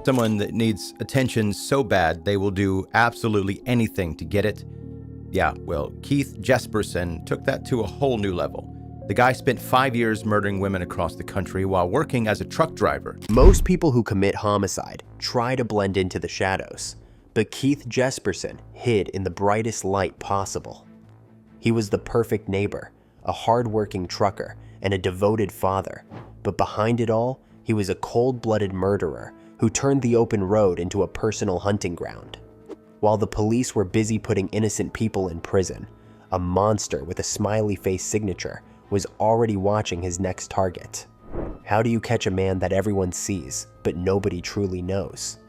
Someone that needs attention so bad they will do absolutely anything to get it? Yeah, well, Keith Jesperson took that to a whole new level. The guy spent 5 years murdering women across the country while working as a truck driver. Most people who commit homicide try to blend into the shadows, but Keith Jesperson hid in the brightest light possible. He was the perfect neighbor, a hardworking trucker, and a devoted father, but behind it all, he was a cold-blooded murderer who turned the open road into a personal hunting ground. While the police were busy putting innocent people in prison, a monster with a smiley-face signature was already watching his next target. How do you catch a man that everyone sees, but nobody truly knows?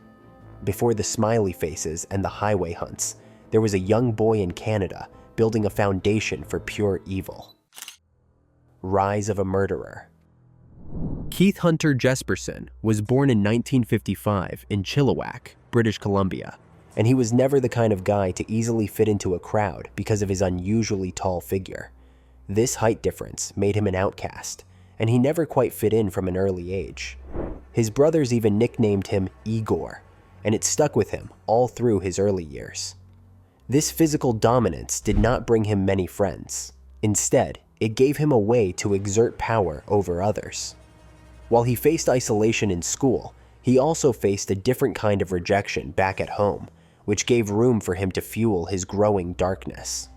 Before the smiley faces and the highway hunts, there was a young boy in Canada building a foundation for pure evil. Rise of a murderer. Keith Hunter Jesperson was born in 1955 in Chilliwack, British Columbia, and he was never the kind of guy to easily fit into a crowd because of his unusually tall figure. This height difference made him an outcast, and he never quite fit in from an early age. His brothers even nicknamed him Igor, and it stuck with him all through his early years. This physical dominance did not bring him many friends. Instead, it gave him a way to exert power over others. While he faced isolation in school, he also faced a different kind of rejection back at home, which gave room for him to fuel his growing darkness.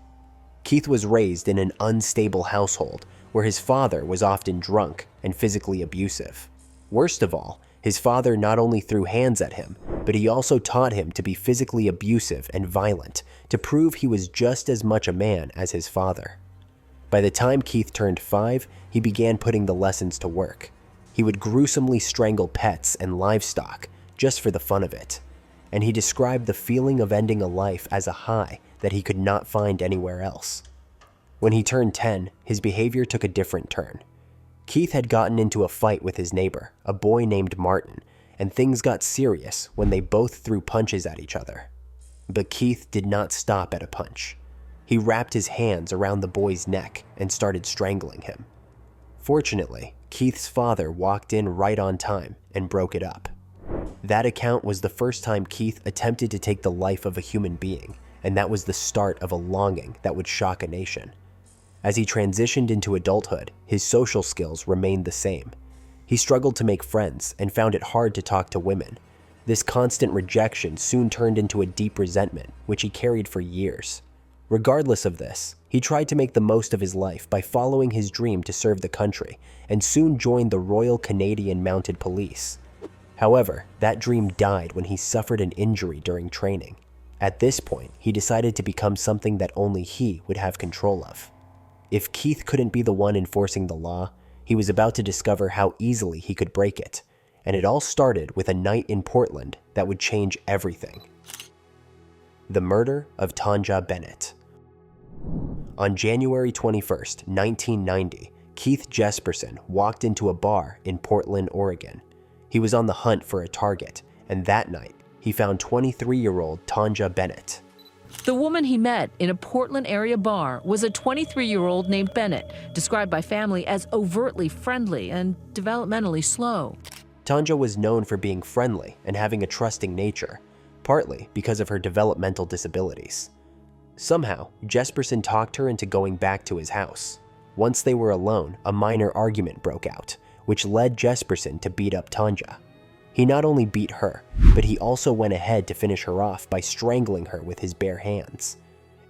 Keith was raised in an unstable household where his father was often drunk and physically abusive. Worst of all, his father not only threw hands at him, but he also taught him to be physically abusive and violent to prove he was just as much a man as his father. By the time Keith turned 5, he began putting the lessons to work. He would gruesomely strangle pets and livestock just for the fun of it, and he described the feeling of ending a life as a high that he could not find anywhere else. When he turned 10, his behavior took a different turn. Keith had gotten into a fight with his neighbor, a boy named Martin, and things got serious when they both threw punches at each other. But Keith did not stop at a punch. He wrapped his hands around the boy's neck and started strangling him. Fortunately, Keith's father walked in right on time and broke it up. That account was the first time Keith attempted to take the life of a human being, and that was the start of a longing that would shock a nation. As he transitioned into adulthood, his social skills remained the same. He struggled to make friends and found it hard to talk to women. This constant rejection soon turned into a deep resentment, which he carried for years. Regardless of this, he tried to make the most of his life by following his dream to serve the country, and soon joined the Royal Canadian Mounted Police. However, that dream died when he suffered an injury during training. At this point, he decided to become something that only he would have control of. If Keith couldn't be the one enforcing the law, he was about to discover how easily he could break it, and it all started with a night in Portland that would change everything. The murder of Tanja Bennett. On January 21st, 1990, Keith Jesperson walked into a bar in Portland, Oregon. He was on the hunt for a target, and that night, he found 23-year-old Tanja Bennett. The woman he met in a Portland area bar was a 23-year-old named Bennett, described by family as overtly friendly and developmentally slow. Tanja was known for being friendly and having a trusting nature, partly because of her developmental disabilities. Somehow, Jesperson talked her into going back to his house. Once they were alone, a minor argument broke out, which led Jesperson to beat up Tanja. He not only beat her, but he also went ahead to finish her off by strangling her with his bare hands.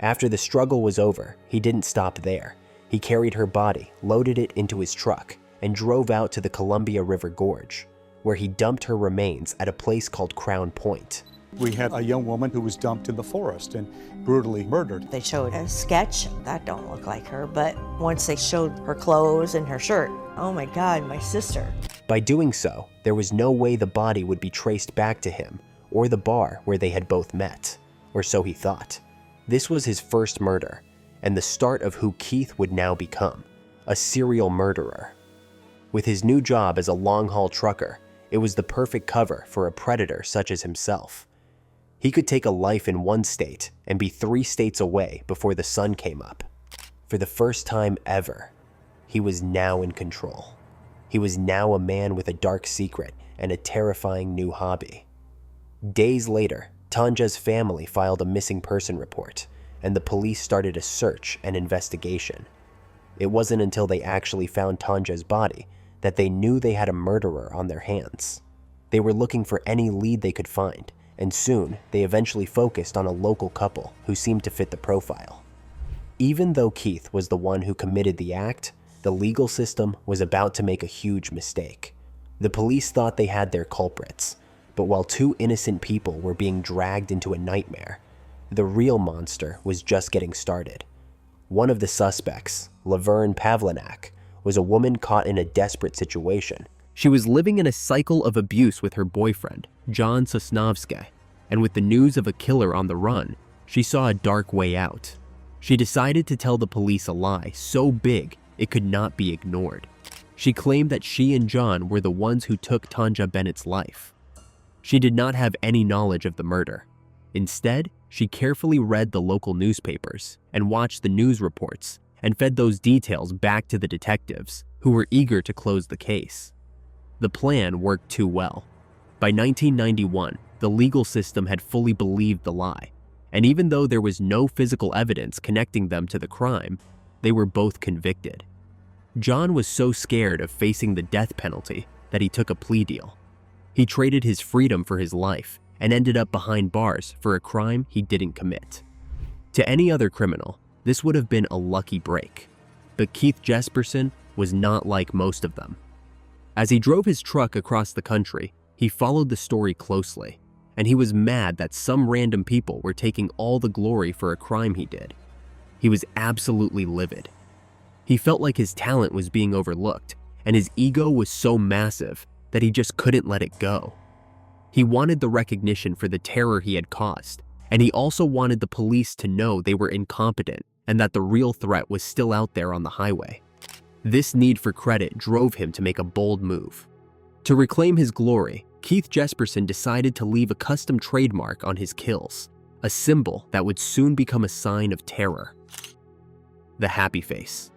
After the struggle was over, he didn't stop there. He carried her body, loaded it into his truck, and drove out to the Columbia River Gorge, where he dumped her remains at a place called Crown Point. We had a young woman who was dumped in the forest and brutally murdered. They showed a sketch. That don't look like her, but once they showed her clothes and her shirt, oh my God, my sister. By doing so, there was no way the body would be traced back to him or the bar where they had both met, or so he thought. This was his first murder, and the start of who Keith would now become, a serial murderer. With his new job as a long-haul trucker, it was the perfect cover for a predator such as himself. He could take a life in one state and be 3 states away before the sun came up. For the first time ever, he was now in control. He was now a man with a dark secret and a terrifying new hobby. Days later, Tanja's family filed a missing person report, and the police started a search and investigation. It wasn't until they actually found Tanja's body that they knew they had a murderer on their hands. They were looking for any lead they could find, and soon they eventually focused on a local couple who seemed to fit the profile. Even though Keith was the one who committed the act, the legal system was about to make a huge mistake. The police thought they had their culprits, but while two innocent people were being dragged into a nightmare, the real monster was just getting started. One of the suspects, Laverne Pavlinac, was a woman caught in a desperate situation. She was living in a cycle of abuse with her boyfriend, John Sosnovsky, and with the news of a killer on the run, she saw a dark way out. She decided to tell the police a lie so big it could not be ignored. She claimed that she and John were the ones who took Tanja Bennett's life. She did not have any knowledge of the murder. Instead, she carefully read the local newspapers and watched the news reports and fed those details back to the detectives, who were eager to close the case. The plan worked too well. By 1991, the legal system had fully believed the lie, and even though there was no physical evidence connecting them to the crime, they were both convicted. John was so scared of facing the death penalty that he took a plea deal. He traded his freedom for his life and ended up behind bars for a crime he didn't commit. To any other criminal, this would have been a lucky break, but Keith Jesperson was not like most of them. As he drove his truck across the country, he followed the story closely, and he was mad that some random people were taking all the glory for a crime he did. He was absolutely livid. He felt like his talent was being overlooked, and his ego was so massive that he just couldn't let it go. He wanted the recognition for the terror he had caused, and he also wanted the police to know they were incompetent and that the real threat was still out there on the highway. This need for credit drove him to make a bold move. To reclaim his glory, Keith Jesperson decided to leave a custom trademark on his kills, a symbol that would soon become a sign of terror: the happy face.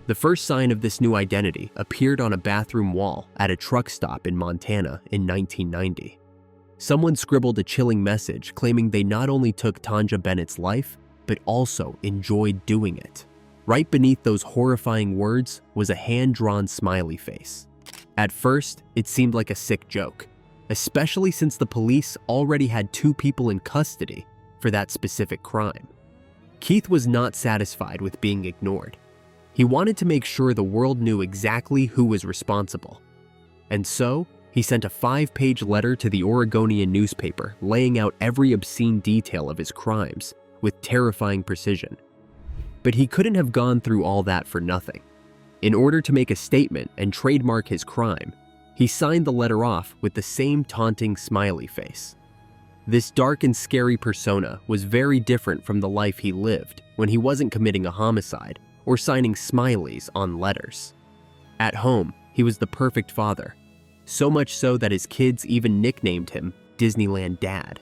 The first sign of this new identity appeared on a bathroom wall at a truck stop in Montana in 1990. Someone scribbled a chilling message claiming they not only took Tanja Bennett's life, but also enjoyed doing it. Right beneath those horrifying words was a hand-drawn smiley face. At first, it seemed like a sick joke, especially since the police already had 2 people in custody for that specific crime. Keith was not satisfied with being ignored. He wanted to make sure the world knew exactly who was responsible. And so, he sent a 5-page letter to the Oregonian newspaper laying out every obscene detail of his crimes with terrifying precision. But he couldn't have gone through all that for nothing. In order to make a statement and trademark his crime, he signed the letter off with the same taunting smiley face. This dark and scary persona was very different from the life he lived when he wasn't committing a homicide or signing smileys on letters. At home, he was the perfect father, so much so that his kids even nicknamed him Disneyland Dad.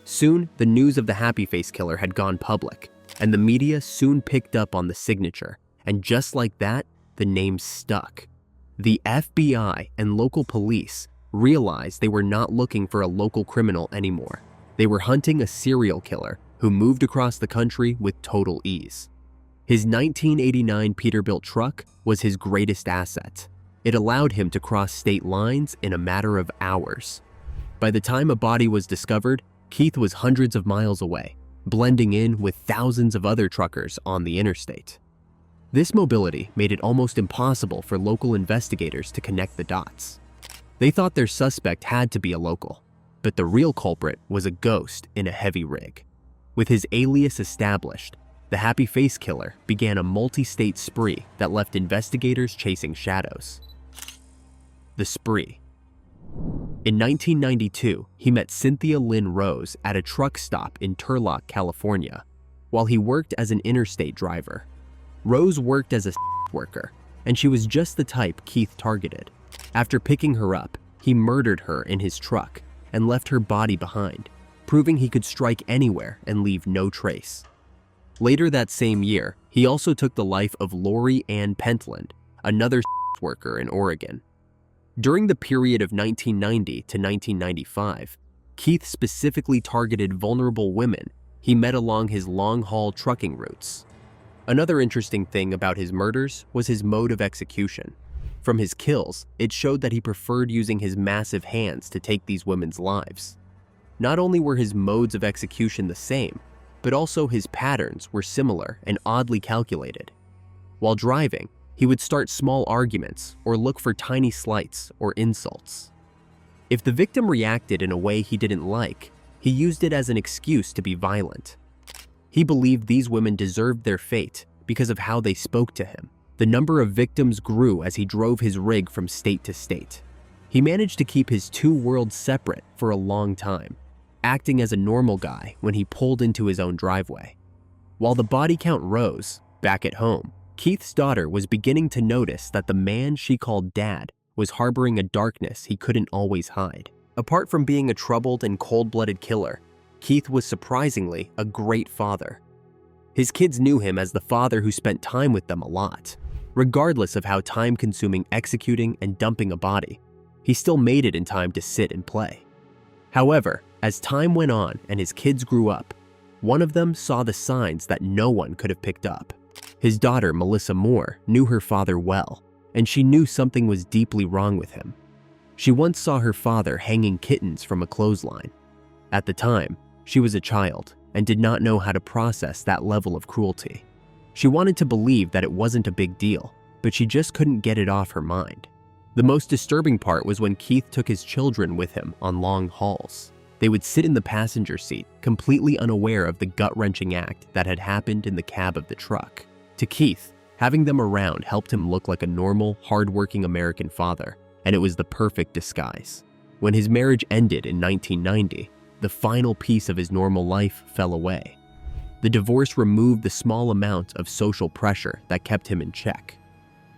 Soon, the news of the Happy Face Killer had gone public, and the media soon picked up on the signature, and just like that, the name stuck. The FBI and local police realized they were not looking for a local criminal anymore. They were hunting a serial killer who moved across the country with total ease. His 1989 Peterbilt truck was his greatest asset. It allowed him to cross state lines in a matter of hours. By the time a body was discovered, Keith was hundreds of miles away, blending in with thousands of other truckers on the interstate. This mobility made it almost impossible for local investigators to connect the dots. They thought their suspect had to be a local, but the real culprit was a ghost in a heavy rig. With his alias established, the Happy Face Killer began a multi-state spree that left investigators chasing shadows. The spree. In 1992, he met Cynthia Lynn Rose at a truck stop in Turlock, California, while he worked as an interstate driver. Rose worked as a worker, and she was just the type Keith targeted. After picking her up, he murdered her in his truck and left her body behind, proving he could strike anywhere and leave no trace. Later that same year, he also took the life of Lori Ann Pentland, another worker in Oregon. During the period of 1990 to 1995, Keith specifically targeted vulnerable women he met along his long-haul trucking routes. Another interesting thing about his murders was his mode of execution. From his kills, it showed that he preferred using his massive hands to take these women's lives. Not only were his modes of execution the same, but also his patterns were similar and oddly calculated. While driving, he would start small arguments or look for tiny slights or insults. If the victim reacted in a way he didn't like, he used it as an excuse to be violent. He believed these women deserved their fate because of how they spoke to him. The number of victims grew as he drove his rig from state to state. He managed to keep his two worlds separate for a long time, acting as a normal guy when he pulled into his own driveway. While the body count rose, back at home, Keith's daughter was beginning to notice that the man she called Dad was harboring a darkness he couldn't always hide. Apart from being a troubled and cold-blooded killer, Keith was surprisingly a great father. His kids knew him as the father who spent time with them a lot. Regardless of how time-consuming executing and dumping a body, he still made it in time to sit and play. However, as time went on and his kids grew up, one of them saw the signs that no one could have picked up. His daughter, Melissa Moore, knew her father well, and she knew something was deeply wrong with him. She once saw her father hanging kittens from a clothesline. At the time, she was a child and did not know how to process that level of cruelty. She wanted to believe that it wasn't a big deal, but she just couldn't get it off her mind. The most disturbing part was when Keith took his children with him on long hauls. They would sit in the passenger seat, completely unaware of the gut-wrenching act that had happened in the cab of the truck. To Keith, having them around helped him look like a normal, hardworking American father, and it was the perfect disguise. When his marriage ended in 1990, the final piece of his normal life fell away. The divorce removed the small amount of social pressure that kept him in check.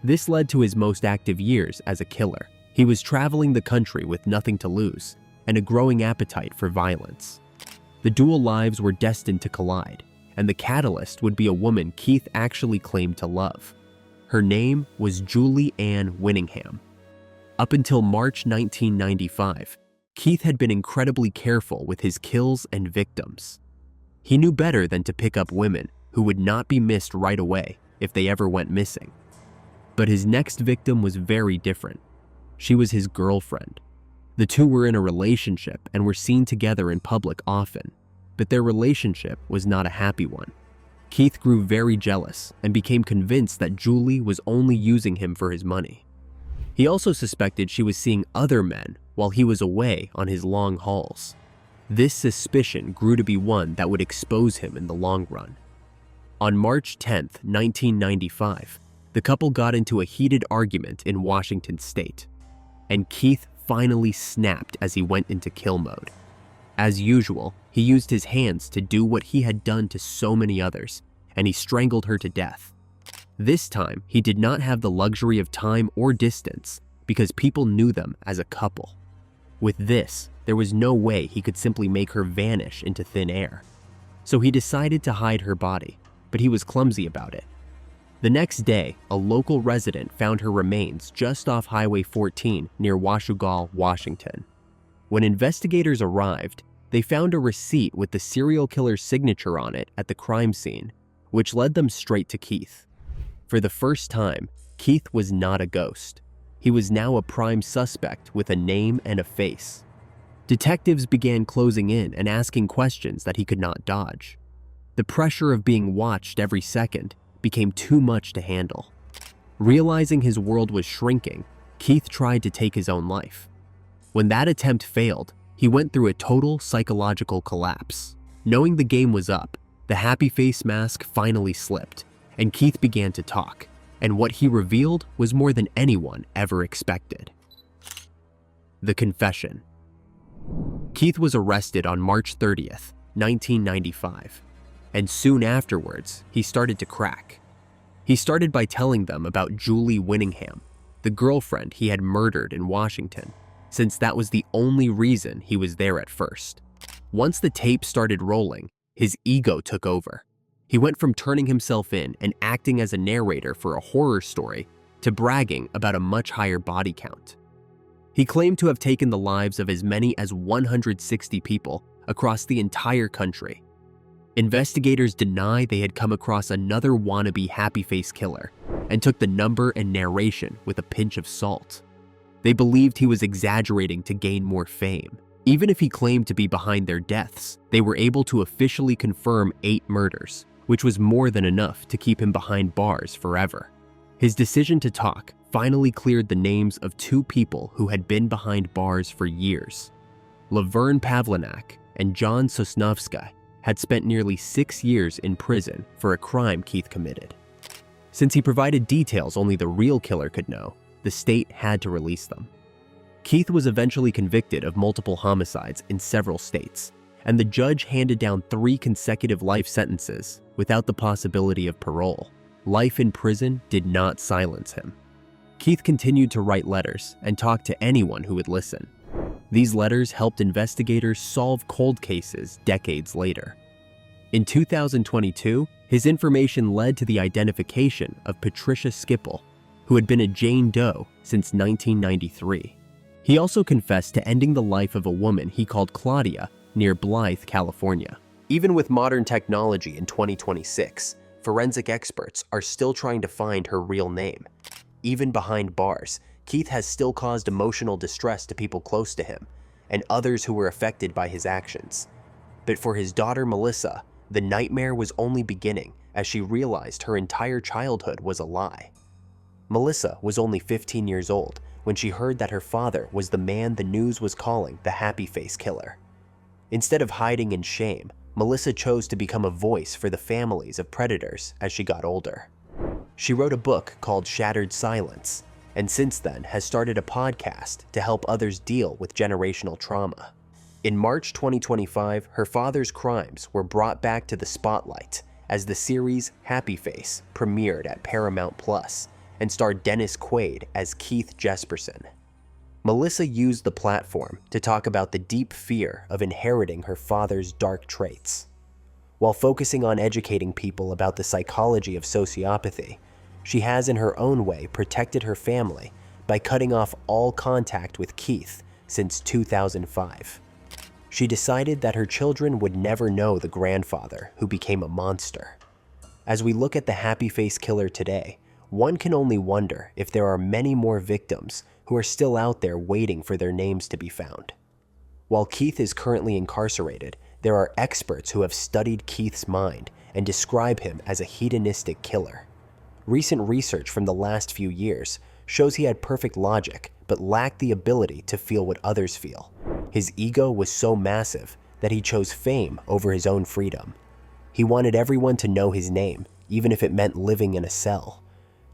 This led to his most active years as a killer. He was traveling the country with nothing to lose and a growing appetite for violence. The dual lives were destined to collide, and the catalyst would be a woman Keith actually claimed to love. Her name was Julie Ann Winningham. Up until March 1995, Keith had been incredibly careful with his kills and victims. He knew better than to pick up women who would not be missed right away if they ever went missing. But his next victim was very different. She was his girlfriend. The two were in a relationship and were seen together in public often, but their relationship was not a happy one. Keith grew very jealous and became convinced that Julie was only using him for his money. He also suspected she was seeing other men while he was away on his long hauls. This suspicion grew to be one that would expose him in the long run. On March 10, 1995, the couple got into a heated argument in Washington state, and Keith finally snapped as he went into kill mode. As usual, he used his hands to do what he had done to so many others, and he strangled her to death. This time, he did not have the luxury of time or distance because people knew them as a couple. With this, there was no way he could simply make her vanish into thin air. So he decided to hide her body, but he was clumsy about it. The next day, a local resident found her remains just off Highway 14 near Washougal, Washington. When investigators arrived, they found a receipt with the serial killer's signature on it at the crime scene, which led them straight to Keith. For the first time, Keith was not a ghost. He was now a prime suspect with a name and a face. Detectives began closing in and asking questions that he could not dodge. The pressure of being watched every second became too much to handle. Realizing his world was shrinking, Keith tried to take his own life. When that attempt failed, he went through a total psychological collapse. Knowing the game was up, the happy face mask finally slipped, and Keith began to talk, and what he revealed was more than anyone ever expected. The confession. Keith was arrested on March 30th, 1995, and soon afterwards, he started to crack. He started by telling them about Julie Winningham, the girlfriend he had murdered in Washington, since that was the only reason he was there at first. Once the tape started rolling, his ego took over. He went from turning himself in and acting as a narrator for a horror story to bragging about a much higher body count. He claimed to have taken the lives of as many as 160 people across the entire country. Investigators deny they had come across another wannabe happy face killer and took the number and narration with a pinch of salt. They believed he was exaggerating to gain more fame. Even if he claimed to be behind their deaths, they were able to officially confirm 8 murders, which was more than enough to keep him behind bars forever. His decision to talk finally cleared the names of 2 people who had been behind bars for years. Laverne Pavlinac and John Sosnovsky had spent nearly 6 years in prison for a crime Keith committed. Since he provided details only the real killer could know, the state had to release them. Keith was eventually convicted of multiple homicides in several states, and the judge handed down 3 consecutive life sentences without the possibility of parole. Life in prison did not silence him. Keith continued to write letters and talk to anyone who would listen. These letters helped investigators solve cold cases decades later. In 2022, his information led to the identification of Patricia Skipple, who had been a Jane Doe since 1993. He also confessed to ending the life of a woman he called Claudia near Blythe, California. Even with modern technology in 2026, forensic experts are still trying to find her real name. Even behind bars, Keith has still caused emotional distress to people close to him and others who were affected by his actions. But for his daughter Melissa, the nightmare was only beginning as she realized her entire childhood was a lie. Melissa was only 15 years old when she heard that her father was the man the news was calling the happy face killer. Instead of hiding in shame, Melissa chose to become a voice for the families of predators as she got older. She wrote a book called Shattered Silence, and since then has started a podcast to help others deal with generational trauma. In March 2025, her father's crimes were brought back to the spotlight as the series Happy Face premiered at Paramount Plus and starred Dennis Quaid as Keith Jesperson. Melissa used the platform to talk about the deep fear of inheriting her father's dark traits. While focusing on educating people about the psychology of sociopathy, she has in her own way protected her family by cutting off all contact with Keith since 2005. She decided that her children would never know the grandfather who became a monster. As we look at the happy face killer today, one can only wonder if there are many more victims who are still out there waiting for their names to be found. While Keith is currently incarcerated, there are experts who have studied Keith's mind and describe him as a hedonistic killer. Recent research from the last few years shows he had perfect logic but lacked the ability to feel what others feel. His ego was so massive that he chose fame over his own freedom. He wanted everyone to know his name, even if it meant living in a cell.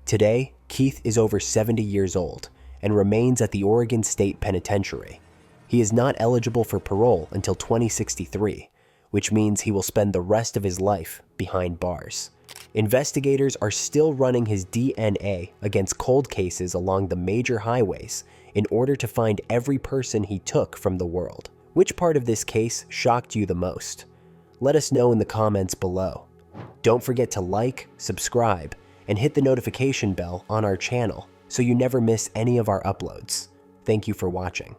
Today, Keith is over 70 years old and remains at the Oregon State Penitentiary. He is not eligible for parole until 2063, which means he will spend the rest of his life behind bars. Investigators are still running his DNA against cold cases along the major highways in order to find every person he took from the world. Which part of this case shocked you the most? Let us know in the comments below. Don't forget to like, subscribe, and hit the notification bell on our channel so you never miss any of our uploads. Thank you for watching.